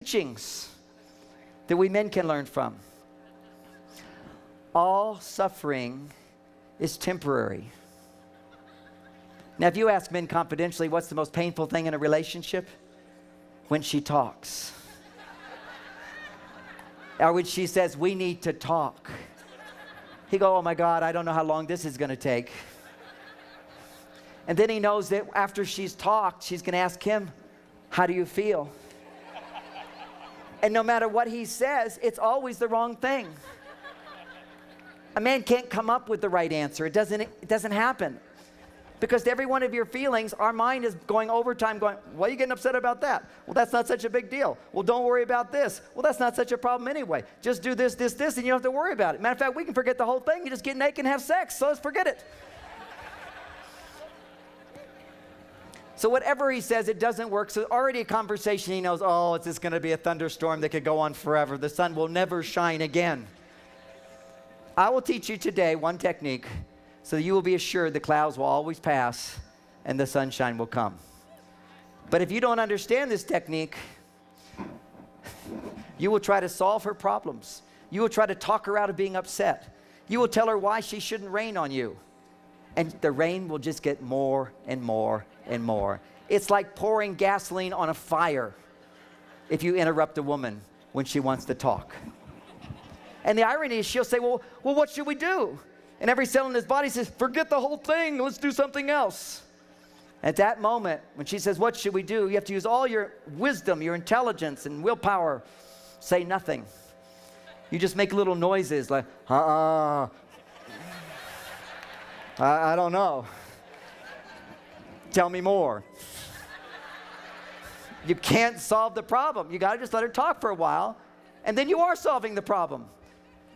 teachings that we men can learn from. All suffering is temporary. Now, if you ask men confidentially, what's the most painful thing in a relationship? When she talks. Or when she says, we need to talk. He go, oh my God, I don't know how long this is going to take. And then he knows that after she's talked, she's going to ask him, how do you feel? And no matter what he says, it's always the wrong thing. A man can't come up with the right answer. It doesn't happen. Because to every one of your feelings, our mind is going overtime going, why are you getting upset about that? Well, that's not such a big deal. Well, don't worry about this. Well, that's not such a problem anyway. Just do this, this, this, and you don't have to worry about it. Matter of fact, we can forget the whole thing. You just get naked and have sex, so let's forget it. So whatever he says, it doesn't work. So already a conversation, he knows, oh, it's just going to be a thunderstorm that could go on forever. The sun will never shine again. I will teach you today one technique so that you will be assured the clouds will always pass and the sunshine will come. But if you don't understand this technique, you will try to solve her problems. You will try to talk her out of being upset. You will tell her why she shouldn't rain on you. And the rain will just get more and more and more. It's like pouring gasoline on a fire if you interrupt a woman when she wants to talk. And the irony is she'll say, well, what should we do? And every cell in his body says, forget the whole thing. Let's do something else. At that moment, when she says, what should we do? You have to use all your wisdom, your intelligence, and willpower. Say nothing. You just make little noises like, I don't know. Tell me more. You can't solve the problem. You got to just let her talk for a while, and then you are solving the problem.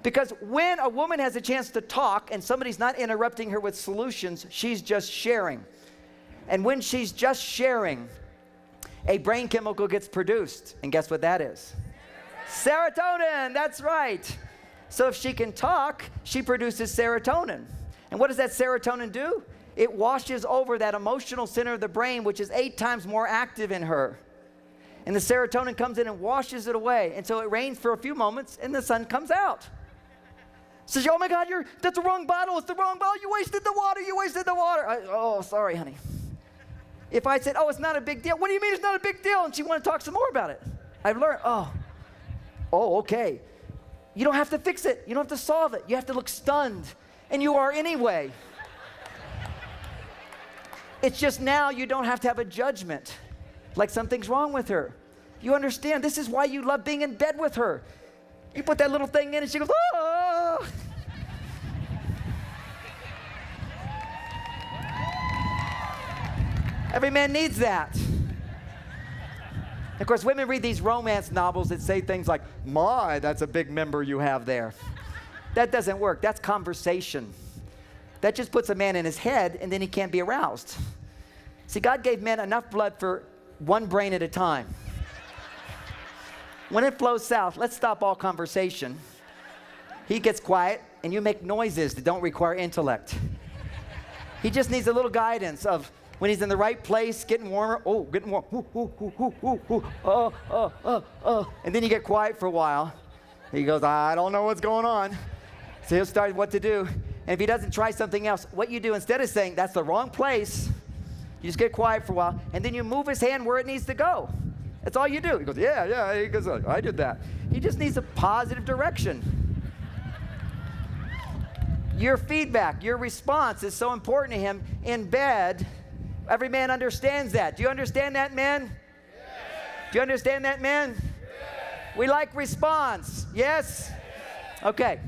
Because when a woman has a chance to talk and somebody's not interrupting her with solutions, she's just sharing. And when she's just sharing, a brain chemical gets produced. And guess what that is? Serotonin, that's right. So if she can talk, she produces serotonin. And what does that serotonin do? It washes over that emotional center of the brain, which is 8 times more active in her. And the serotonin comes in and washes it away. And so it rains for a few moments and the sun comes out. Says, oh my God, that's the wrong bottle. It's the wrong bottle. You wasted the water. You wasted the water. Oh, sorry, honey. If I said, oh, it's not a big deal. What do you mean it's not a big deal? And she wanted to talk some more about it. I've learned, oh, okay. You don't have to fix it. You don't have to solve it. You have to look stunned. And you are anyway. It's just now you don't have to have a judgment. Like something's wrong with her. You understand? This is why you love being in bed with her. You put that little thing in and she goes, oh. Every man needs that. Of course, women read these romance novels that say things like, my, that's a big member you have there. That doesn't work. That's conversation. That just puts a man in his head and then he can't be aroused. See, God gave men enough blood for one brain at a time. When it flows south, let's stop all conversation. He gets quiet, and you make noises that don't require intellect. He just needs a little guidance of when he's in the right place, getting warmer. Oh, getting warm. Ooh, ooh, ooh, ooh, ooh, ooh. Oh. And then you get quiet for a while. He goes, I don't know what's going on. So he'll start what to do. And if he doesn't try something else, what you do instead of saying, that's the wrong place, you just get quiet for a while, and then you move his hand where it needs to go. That's all you do. He goes, yeah. He goes, I did that. He just needs a positive direction. Your feedback, your response is so important to him. In bed, every man understands that. Do you understand that, men? Yes. Do you understand that, men? Yes. We like response. Yes? Yes? Okay.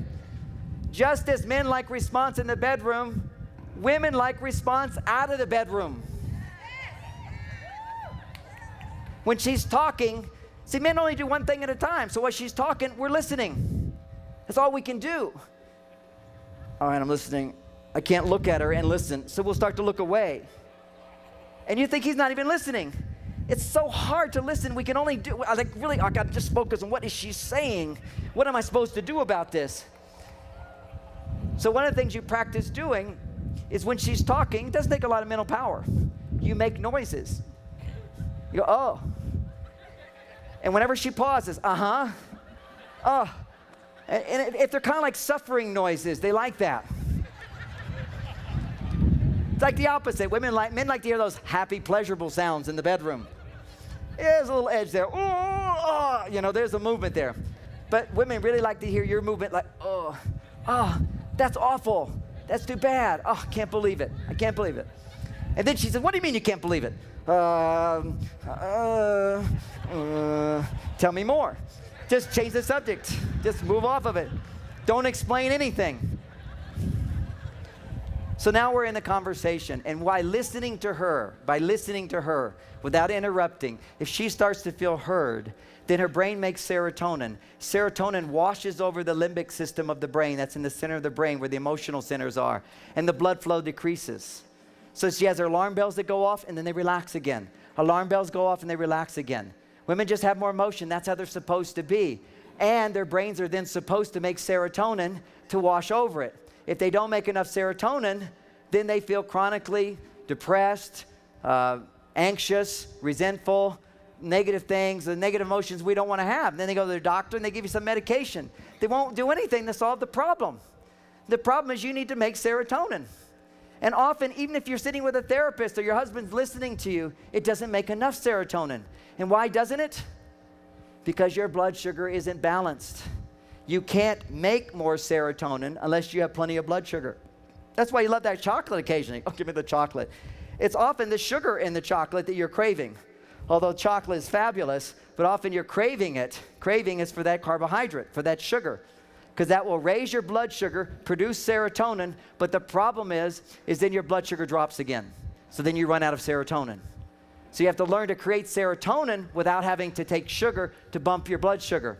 Just as men like response in the bedroom, women like response out of the bedroom. When she's talking, see, men only do one thing at a time. So while she's talking, we're listening. That's all we can do. All right, I'm listening. I can't look at her and listen, so we'll start to look away. And you think he's not even listening. It's so hard to listen. We can only do, I got to just focus on what is she saying? What am I supposed to do about this? So one of the things you practice doing is when she's talking, it doesn't take a lot of mental power. You make noises. You go, oh. And whenever she pauses, uh-huh, oh. And if they're kind of like suffering noises, they like that. It's like the opposite. Men like to hear those happy, pleasurable sounds in the bedroom. There's a little edge there. Oh, you know, there's a movement there. But women really like to hear your movement like, oh, that's awful. That's too bad. Oh, I can't believe it. I can't believe it. And then she says, what do you mean you can't believe it? Tell me more. Just change the subject. Just move off of it. Don't explain anything. So now we're in the conversation, and by listening to her without interrupting, if she starts to feel heard, then her brain makes serotonin. Serotonin washes over the limbic system of the brain. That's in the center of the brain where the emotional centers are, and the blood flow decreases. So she has her alarm bells that go off, and then they relax again. Alarm bells go off, and they relax again. Women just have more emotion. That's how they're supposed to be. And their brains are then supposed to make serotonin to wash over it. If they don't make enough serotonin, then they feel chronically depressed, anxious, resentful, negative things, the negative emotions we don't want to have. And then they go to their doctor and they give you some medication. They won't do anything to solve the problem. The problem is you need to make serotonin. And often, even if you're sitting with a therapist or your husband's listening to you, it doesn't make enough serotonin. And why doesn't it? Because your blood sugar isn't balanced. You can't make more serotonin unless you have plenty of blood sugar. That's why you love that chocolate occasionally. Oh, give me the chocolate. It's often the sugar in the chocolate that you're craving. Although chocolate is fabulous, but often you're craving it. Craving is for that carbohydrate, for that sugar, because that will raise your blood sugar, produce serotonin, but the problem is then your blood sugar drops again. So then you run out of serotonin. So you have to learn to create serotonin without having to take sugar to bump your blood sugar.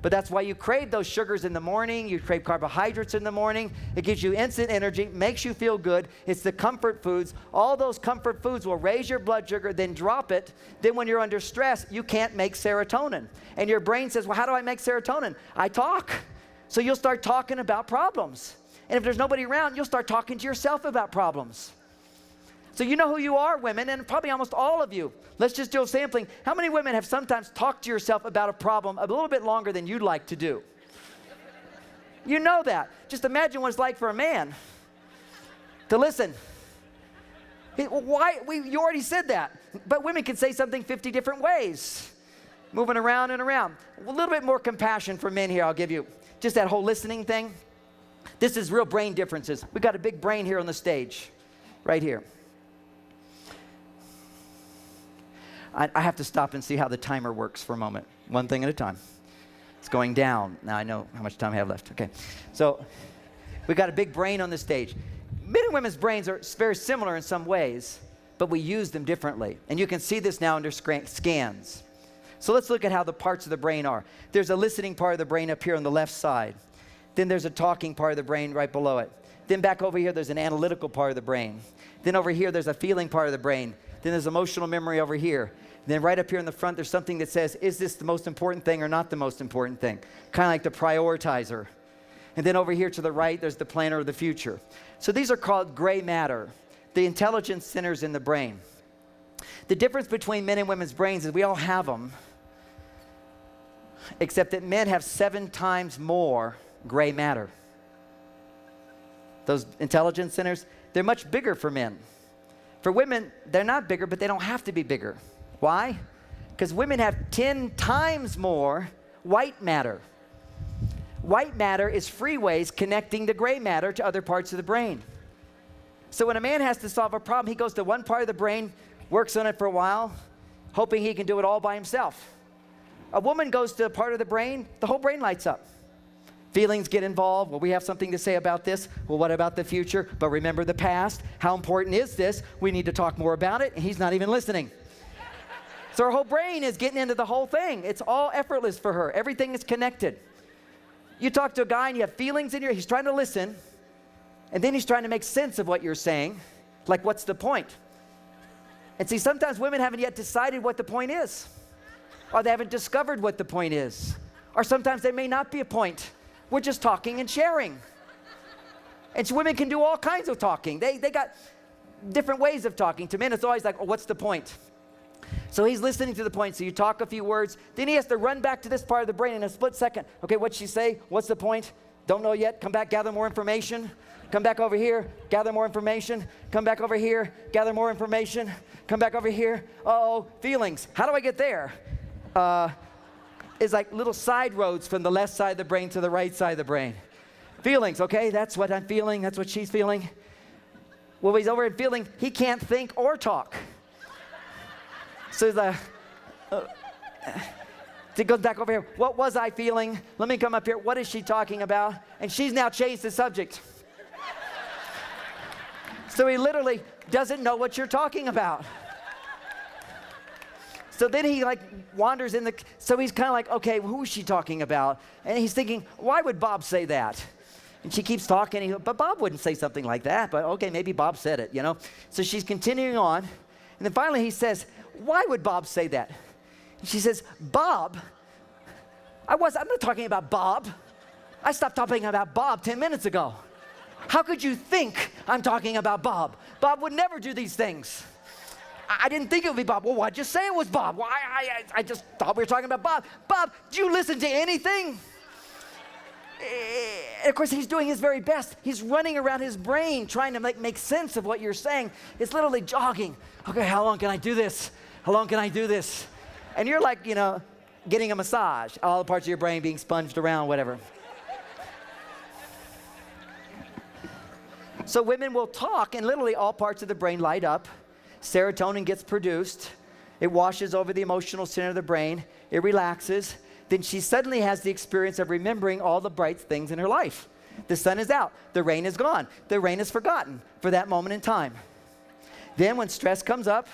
But that's why you crave those sugars in the morning. You crave carbohydrates in the morning. It gives you instant energy, makes you feel good. It's the comfort foods. All those comfort foods will raise your blood sugar, then drop it. Then when you're under stress, you can't make serotonin. And your brain says, well, how do I make serotonin? I talk. So you'll start talking about problems. And if there's nobody around, you'll start talking to yourself about problems. So you know who you are, women, and probably almost all of you. Let's just do a sampling. How many women have sometimes talked to yourself about a problem a little bit longer than you'd like to do? You know that. Just imagine what it's like for a man to listen. You already said that. But women can say something 50 different ways, moving around and around. A little bit more compassion for men here, I'll give you. Just that whole listening thing. This is real brain differences. We've got a big brain here on the stage, right here. I have to stop and see how the timer works for a moment. One thing at a time. It's going down. Now I know how much time I have left. Okay. So we've got a big brain on the stage. Men and women's brains are very similar in some ways, but we use them differently. And you can see this now under scans. So let's look at how the parts of the brain are. There's a listening part of the brain up here on the left side. Then there's a talking part of the brain right below it. Then back over here, there's an analytical part of the brain. Then over here, there's a feeling part of the brain. Then there's emotional memory over here. Then right up here in the front, there's something that says, is this the most important thing or not the most important thing? Kind of like the prioritizer. And then over here to the right, there's the planner of the future. So these are called gray matter, the intelligence centers in the brain. The difference between men and women's brains is we all have them, except that men have 7 times more gray matter. Those intelligence centers, they're much bigger for men. For women, they're not bigger, but they don't have to be bigger. Why? Because women have 10 times more white matter. White matter is freeways connecting the gray matter to other parts of the brain. So when a man has to solve a problem, he goes to one part of the brain, works on it for a while, hoping he can do it all by himself. A woman goes to a part of the brain, the whole brain lights up. Feelings get involved. Well, we have something to say about this. Well, what about the future? But remember the past. How important is this? We need to talk more about it. And he's not even listening. So her whole brain is getting into the whole thing. It's all effortless for her. Everything is connected. You talk to a guy and you have feelings in he's trying to listen. And then he's trying to make sense of what you're saying. Like, what's the point? And see, sometimes women haven't yet decided what the point is. Or they haven't discovered what the point is. Or sometimes there may not be a point. We're just talking and sharing. And so women can do all kinds of talking. They got different ways of talking. To men, it's always like, oh, what's the point? So he's listening to the point. So you talk a few words. Then he has to run back to this part of the brain in a split second. Okay, what'd she say? What's the point? Don't know yet. Come back, gather more information. Come back over here, gather more information. Come back over here, gather more information. Come back over here. Uh-oh, feelings. How do I get there? It's like little side roads from the left side of the brain to the right side of the brain. Feelings, okay, that's what I'm feeling. That's what she's feeling. Well, he's over in feeling, he can't think or talk. So he's like, he goes back over here. What was I feeling? Let me come up here. What is she talking about? And she's now changed the subject. So he literally doesn't know what you're talking about. So then he like wanders in so he's kind of like, okay, who is she talking about? And he's thinking, why would Bob say that? And she keeps talking, but Bob wouldn't say something like that. But okay, maybe Bob said it, you know? So she's continuing on. And then finally he says, why would Bob say that? And she says, Bob? I'm not talking about Bob. I stopped talking about Bob 10 minutes ago. How could you think I'm talking about Bob? Bob would never do these things. I didn't think it would be Bob. Well, why'd you say it was Bob? Well, I just thought we were talking about Bob. Bob, do you listen to anything? And of course, he's doing his very best. He's running around his brain trying to make sense of what you're saying. It's literally jogging. Okay, how long can I do this? How long can I do this? And you're like, you know, getting a massage. All the parts of your brain being sponged around, whatever. So women will talk, and literally all parts of the brain light up. Serotonin gets produced. It washes over the emotional center of the brain. It relaxes. Then she suddenly has the experience of remembering all the bright things in her life. The sun is out. The rain is gone. The rain is forgotten for that moment in time. Then when stress comes up,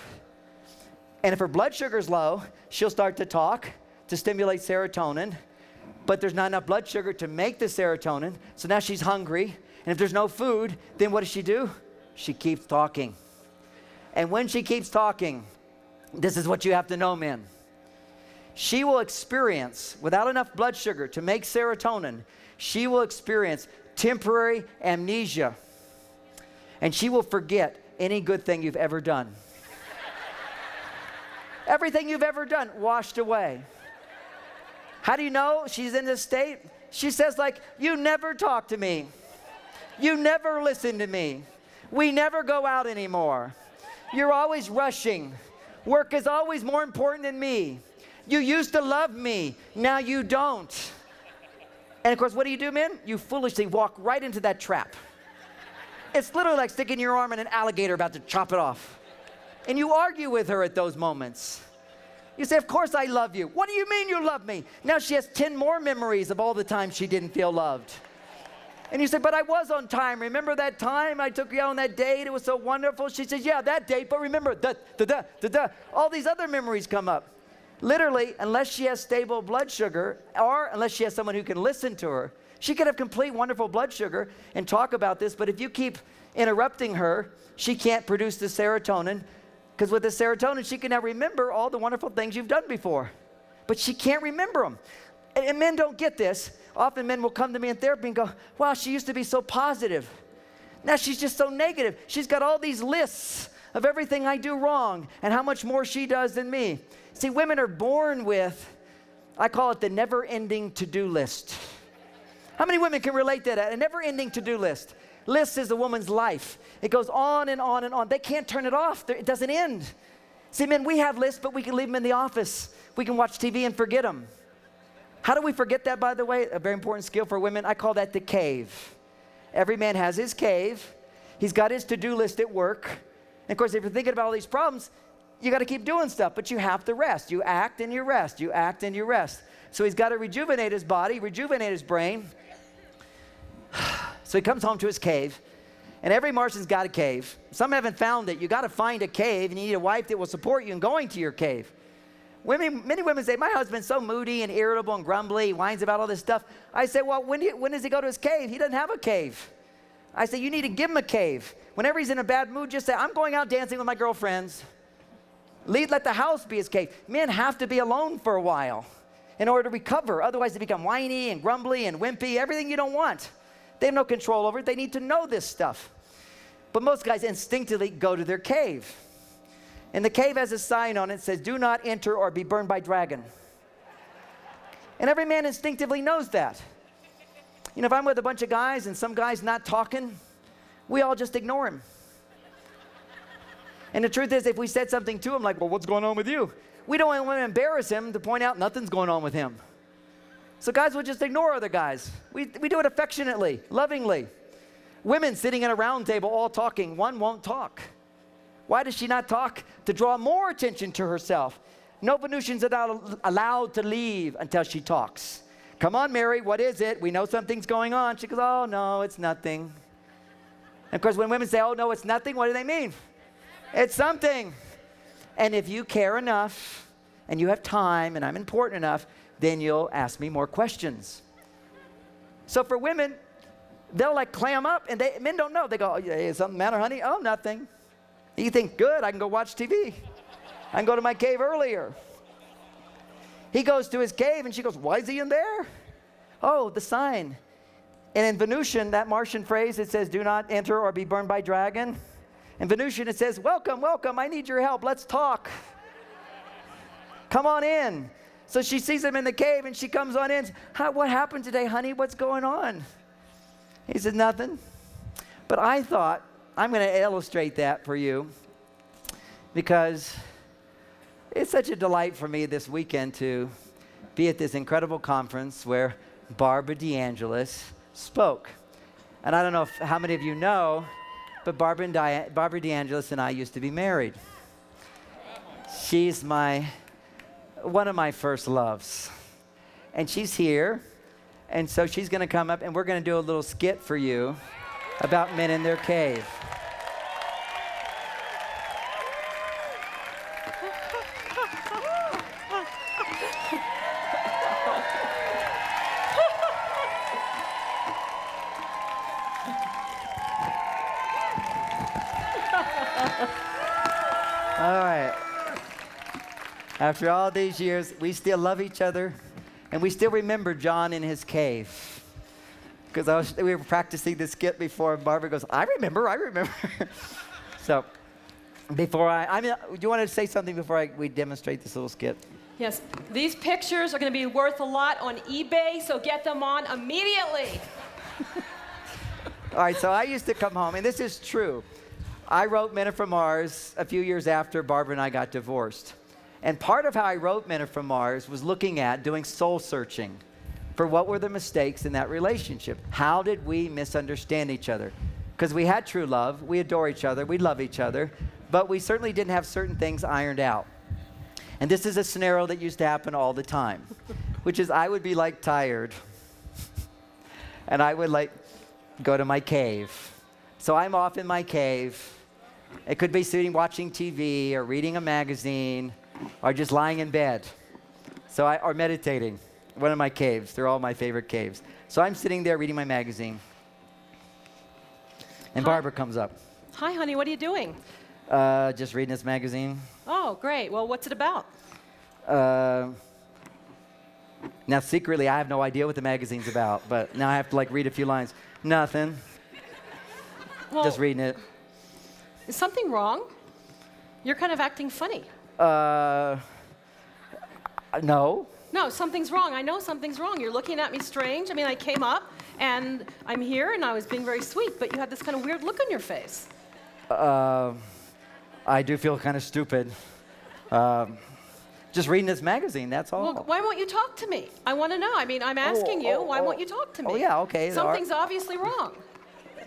and if her blood sugar is low, she'll start to talk to stimulate serotonin. But there's not enough blood sugar to make the serotonin. So now she's hungry. And if there's no food, then what does she do? She keeps talking. And when she keeps talking, this is what you have to know, men. She will experience, without enough blood sugar to make serotonin, she will experience temporary amnesia. And she will forget any good thing you've ever done. Everything you've ever done, washed away. How do you know she's in this state? She says like, you never talk to me. You never listen to me. We never go out anymore. You're always rushing. Work is always more important than me. You used to love me. Now you don't. And of course, what do, men? You foolishly walk right into that trap. It's literally like sticking your arm in an alligator about to chop it off. And you argue with her at those moments. You say, of course I love you. What do you mean you love me? Now she has 10 more memories of all the times she didn't feel loved. And you say, but I was on time. Remember that time I took you out on that date? It was so wonderful. She says, yeah, that date, but remember, all these other memories come up. Literally, unless she has stable blood sugar, or unless she has someone who can listen to her, she could have complete wonderful blood sugar and talk about this, but if you keep interrupting her, she can't produce the serotonin, because with the serotonin, she can now remember all the wonderful things you've done before, but she can't remember them. And men don't get this. Often men will come to me in therapy and go, wow, she used to be so positive. Now she's just so negative. She's got all these lists of everything I do wrong and how much more she does than me. See, women are born with, I call it the never-ending to-do list. How many women can relate to that? A never-ending to-do list. List is a woman's life. It goes on and on and on. They can't turn it off. It doesn't end. See, men, we have lists, but we can leave them in the office. We can watch TV and forget them. How do we forget that, by the way? A very important skill for women. I call that the cave. Every man has his cave. He's got his to-do list at work. And of course, if you're thinking about all these problems, you got to keep doing stuff, but you have to rest. You act and you rest. You act and you rest. So he's got to rejuvenate his body, rejuvenate his brain. So he comes home to his cave, and every Martian's got a cave. Some haven't found it. You got to find a cave, and you need a wife that will support you in going to your cave. Many women say, my husband's so moody and irritable and grumbly. He whines about all this stuff. I say, well, when does he go to his cave? He doesn't have a cave. I say, you need to give him a cave. Whenever he's in a bad mood, just say, I'm going out dancing with my girlfriends. Let the house be his cave. Men have to be alone for a while in order to recover. Otherwise, they become whiny and grumbly and wimpy, everything you don't want. They have no control over it. They need to know this stuff. But most guys instinctively go to their cave. And the cave has a sign on it that says, do not enter or be burned by dragon. And every man instinctively knows that. You know, if I'm with a bunch of guys and some guy's not talking, we all just ignore him. And the truth is, if we said something to him like, well, what's going on with you? We don't want to embarrass him to point out nothing's going on with him. So guys will just ignore other guys. We do it affectionately, lovingly. Women sitting at a round table all talking, one won't talk. Why does she not talk? To draw more attention to herself. No Venusians are allowed to leave until she talks. Come on, Mary, what is it? We know something's going on. She goes, oh, no, it's nothing. And of course, when women say, oh, no, it's nothing, what do they mean? It's something. And if you care enough and you have time and I'm important enough, then you'll ask me more questions. So for women, they'll like clam up and men don't know. They go, oh, hey, is something matter, honey? Oh, nothing. You think, good, I can go watch TV. I can go to my cave earlier. He goes to his cave and she goes, why is he in there? Oh, the sign. And in Venusian, that Martian phrase, it says, do not enter or be burned by dragon. In Venusian, it says, welcome, welcome, I need your help, let's talk. Come on in. So she sees him in the cave and she comes on in. What happened today, honey? What's going on? He says, nothing. But I thought, I'm going to illustrate that for you because it's such a delight for me this weekend to be at this incredible conference where Barbara DeAngelis spoke. And I don't know how many of you know, but Barbara DeAngelis and I used to be married. She's one of my first loves. And she's here, and so she's going to come up, and we're going to do a little skit for you about men in their cave. All right. After all these years, we still love each other, and we still remember John in his cave. Because we were practicing this skit before, and Barbara goes, I remember. So, do you want to say something before we demonstrate this little skit? Yes. These pictures are going to be worth a lot on eBay, so get them on immediately. All right, so I used to come home, and this is true. I wrote Men Are From Mars a few years after Barbara and I got divorced. And part of how I wrote Men Are From Mars was doing soul searching for what were the mistakes in that relationship. How did we misunderstand each other? Because we had true love, we adore each other, we love each other, but we certainly didn't have certain things ironed out. And this is a scenario that used to happen all the time, which is I would be like tired, and I would like go to my cave. So I'm off in my cave. It could be sitting watching TV or reading a magazine or just lying in bed. Or meditating. One of my caves. They're all my favorite caves. So I'm sitting there reading my magazine. And Barbara comes up. Hi, honey. What are you doing? Just reading this magazine. Oh, great. Well, what's it about? Now, secretly, I have no idea what the magazine's about. But now I have to read a few lines. Nothing. Well, just reading it. Is something wrong? You're kind of acting funny. No. No, something's wrong. I know something's wrong. You're looking at me strange. I mean, I came up, and I'm here, and I was being very sweet, but you had this kind of weird look on your face. I do feel kind of stupid. Just reading this magazine, that's all. Well, why won't you talk to me? I want to know. I mean, I'm asking you, why won't you talk to me? Oh, yeah, okay. Something's obviously wrong.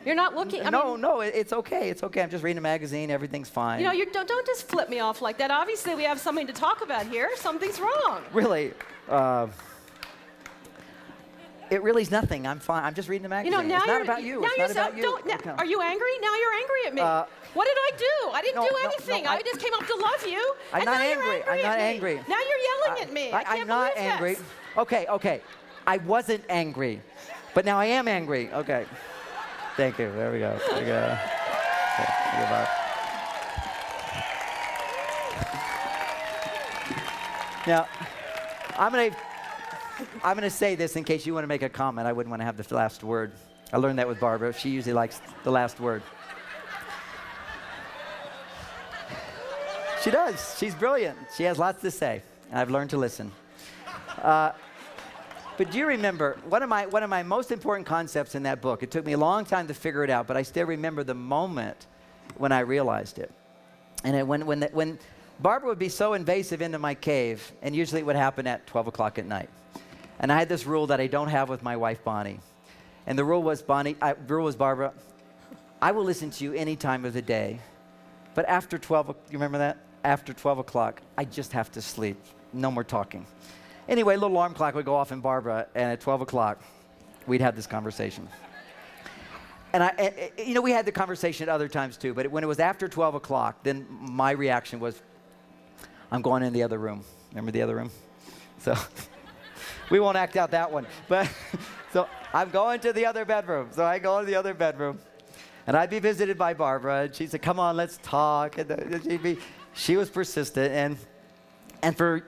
You're not looking. No, it's okay. It's okay. I'm just reading a magazine. Everything's fine. You know, don't just flip me off like that. Obviously, we have something to talk about here. Something's wrong. Really? It really is nothing. I'm fine. I'm just reading the magazine. You know, now it's not about you. It's not about you. Are you angry? Now you're angry at me. What did I do? I didn't do anything. I just came up to love you. I'm not angry. I'm not angry. Now you're yelling at me. I'm not angry. Okay. I wasn't angry, but now I am angry. Okay. Thank you. There we go. There we go. Okay, now, I'm gonna say this in case you want to make a comment. I wouldn't want to have the last word. I learned that with Barbara. She usually likes the last word. She does. She's brilliant. She has lots to say. I've learned to listen. But do you remember, one of my most important concepts in that book, it took me a long time to figure it out, but I still remember the moment when I realized it. And when Barbara would be so invasive into my cave, and usually it would happen at 12 o'clock at night. And I had this rule that I don't have with my wife, Bonnie. And the rule was, Barbara, I will listen to you any time of the day, but after 12, you remember that? After 12 o'clock, I just have to sleep. No more talking. Anyway, a little alarm clock would go off in Barbara, and at 12 o'clock, we'd have this conversation. And we had the conversation at other times too, but when it was after 12 o'clock, then my reaction was, I'm going in the other room. Remember the other room? So we won't act out that one. But so I'm going to the other bedroom. So I go to the other bedroom, and I'd be visited by Barbara, and she'd say, come on, let's talk. And she was persistent, and for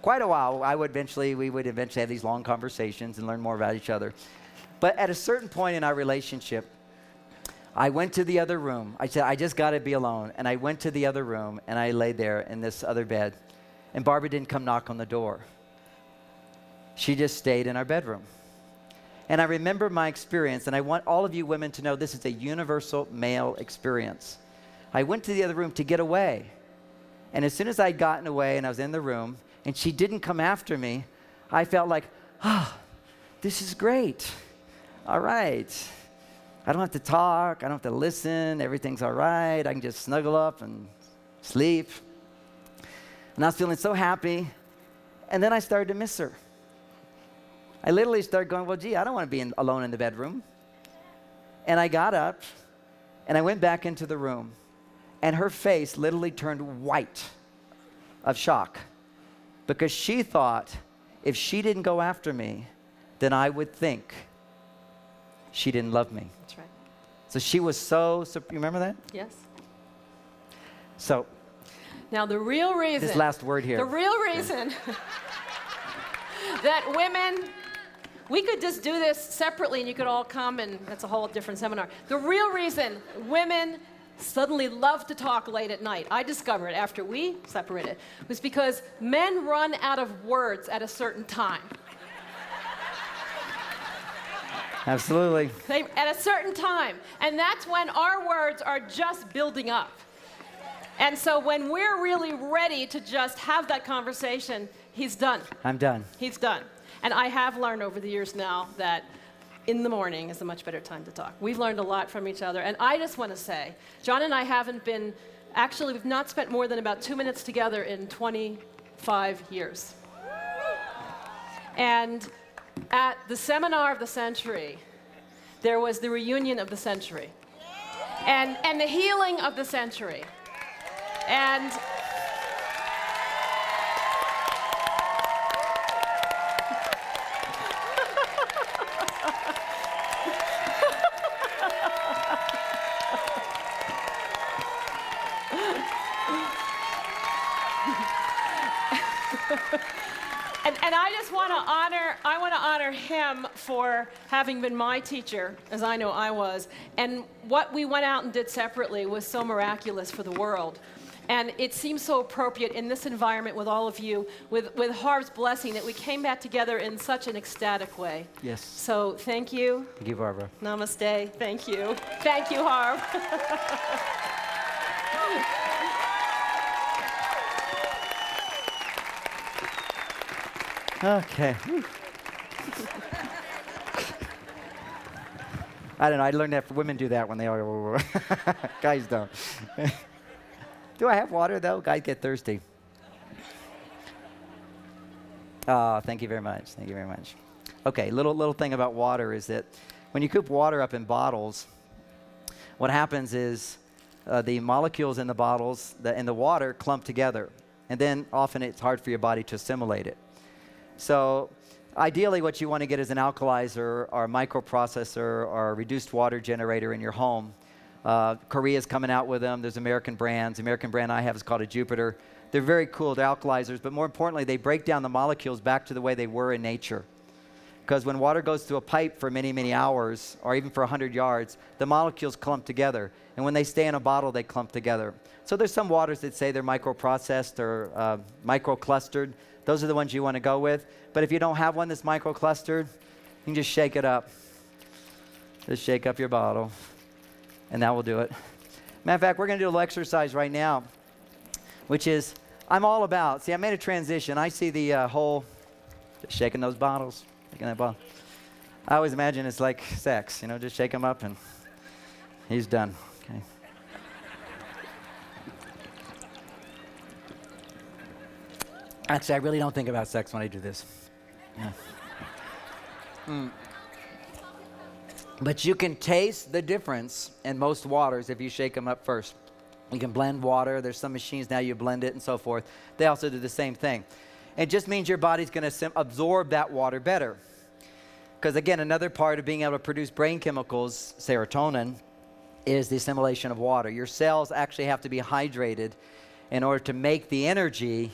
quite a while, we would eventually have these long conversations and learn more about each other. But at a certain point in our relationship, I went to the other room. I said, I just got to be alone. And I went to the other room, and I laid there in this other bed. And Barbara didn't come knock on the door. She just stayed in our bedroom. And I remember my experience, and I want all of you women to know this is a universal male experience. I went to the other room to get away. And as soon as I'd gotten away and I was in the room, and she didn't come after me, I felt like, this is great. All right. I don't have to talk. I don't have to listen. Everything's all right. I can just snuggle up and sleep. And I was feeling so happy. And then I started to miss her. I literally started going, well, gee, I don't want to be alone in the bedroom. And I got up, and I went back into the room. And her face literally turned white of shock, because she thought if she didn't go after me, then I would think she didn't love me. That's right. So she was so you remember that? Yes. So now the real reason. This last word here. The real reason that women, we could just do this separately and you could all come, and that's a whole different seminar. The real reason women suddenly love to talk late at night, I discovered after we separated, was because men run out of words at a certain time. Absolutely. At a certain time. And that's when our words are just building up. And so when we're really ready to just have that conversation, he's done. I'm done. He's done. And I have learned over the years now that in the morning is a much better time to talk. We've learned a lot from each other. And I just want to say, John and I we've not spent more than about 2 minutes together in 25 years. And at the seminar of the century, there was the reunion of the century. And the healing of the century. And And I just want to honor him for having been my teacher, as I know I was. And what we went out and did separately was so miraculous for the world. And it seems so appropriate in this environment with all of you, with Harv's blessing, that we came back together in such an ecstatic way. Yes. So thank you. Thank you, Barbara. Namaste. Thank you. Thank you, Harv. Okay. I don't know. I learned that women do that when they all guys don't. Do I have water, though? Guys get thirsty. Oh, thank you very much. Thank you very much. Okay, little thing about water is that when you keep water up in bottles, what happens is the molecules in the bottles in the water clump together, and then often it's hard for your body to assimilate it. So ideally what you want to get is an alkalizer or a microprocessor or a reduced water generator in your home. Korea's coming out with them. There's American brands. The American brand I have is called a Jupiter. They're very cool. They're alkalizers, but more importantly, they break down the molecules back to the way they were in nature. Because when water goes through a pipe for many, many hours, or even for 100 yards, the molecules clump together. And when they stay in a bottle, they clump together. So there's some waters that say they're microprocessed or microclustered. Those are the ones you want to go with. But if you don't have one that's microclustered, you can just shake it up. Just shake up your bottle, and that will do it. Matter of fact, we're going to do a little exercise right now, which is, I'm all about, see, I made a transition. I see the whole, just shaking those bottles, shaking that bottle. I always imagine it's like sex, just shake him up and he's done. Okay. Actually, I really don't think about sex when I do this. Yeah. But you can taste the difference in most waters if you shake them up first. You can blend water. There's some machines now you blend it and so forth. They also do the same thing. It just means your body's going to absorb that water better. Because again, another part of being able to produce brain chemicals, serotonin, is the assimilation of water. Your cells actually have to be hydrated in order to make the energy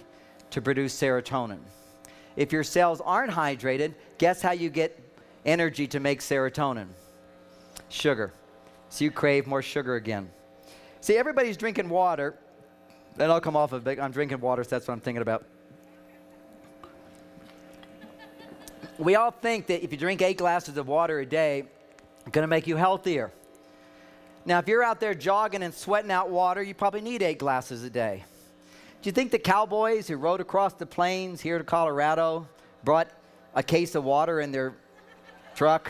to produce serotonin. If your cells aren't hydrated, guess how you get energy to make serotonin? Sugar. So you crave more sugar again. See, everybody's drinking water. Then I'll come off of it. I'm drinking water, so that's what I'm thinking about. We all think that if you drink 8 glasses of water a day, it's going to make you healthier. Now, if you're out there jogging and sweating out water, you probably need 8 glasses a day. Do you think the cowboys who rode across the plains here to Colorado brought a case of water in their truck,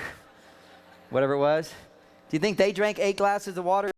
whatever it was? Do you think they drank 8 glasses of water